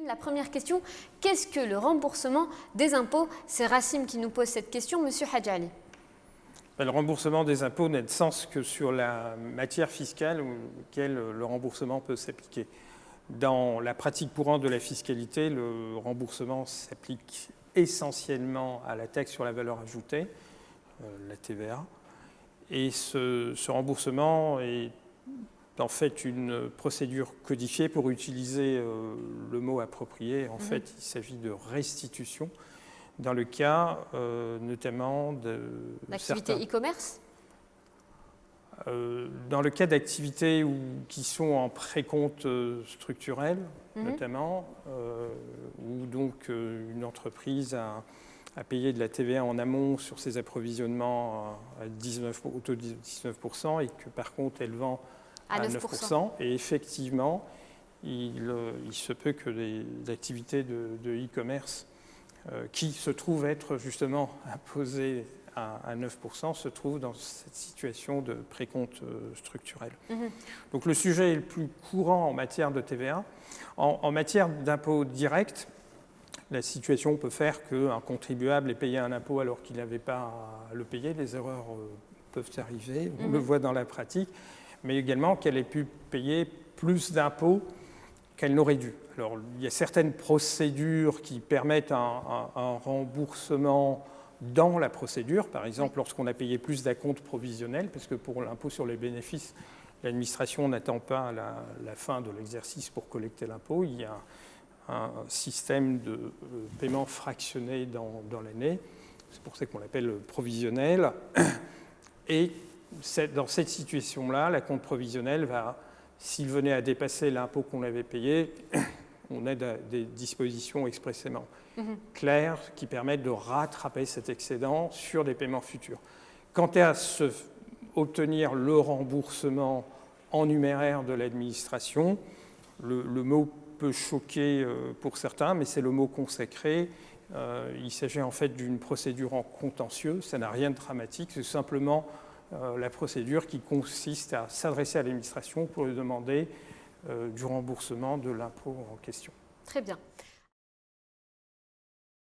La première question, qu'est-ce que le remboursement des impôts? C'est Racine qui nous pose cette question, Monsieur Hadji Ali. Le remboursement des impôts n'a de sens que sur la matière fiscale auquel le remboursement peut s'appliquer. Dans la pratique courante de la fiscalité, le remboursement s'applique essentiellement à la taxe sur la valeur ajoutée, la TVA, et ce remboursement est en fait une procédure codifiée pour utiliser le mot approprié. En fait, il s'agit de restitution dans le cas notamment de l'activité e-commerce. Dans le cas d'activités qui sont en précompte structurel, notamment, où donc une entreprise a payé de la TVA en amont sur ses approvisionnements au taux de 19% et que par contre elle vend à 9%. Et effectivement, il se peut que les activités de e-commerce qui se trouvent être justement imposées à 9%, se trouvent dans cette situation de précompte structurel. Donc le sujet est le plus courant en matière de TVA. En matière d'impôt direct, la situation peut faire qu'un contribuable ait payé un impôt alors qu'il n'avait pas à le payer. Les erreurs peuvent arriver, on le voit dans la pratique, mais également qu'elle ait pu payer plus d'impôts qu'elle n'aurait dû. Alors, il y a certaines procédures qui permettent un remboursement dans la procédure. Par exemple, lorsqu'on a payé plus d'acompte provisionnel, parce que pour l'impôt sur les bénéfices, l'administration n'attend pas la fin de l'exercice pour collecter l'impôt. Il y a un système de paiement fractionné dans l'année. C'est pour ça qu'on l'appelle provisionnel. Et dans cette situation-là, l'acompte provisionnel va, s'il venait à dépasser l'impôt qu'on avait payé, on a des dispositions expressément claires qui permettent de rattraper cet excédent sur des paiements futurs. Quant à obtenir le remboursement en numéraire de l'administration, le mot peut choquer pour certains, mais c'est le mot consacré. Il s'agit en fait d'une procédure en contentieux, ça n'a rien de dramatique, c'est simplement la procédure qui consiste à s'adresser à l'administration pour lui demander du remboursement de l'impôt en question. Très bien.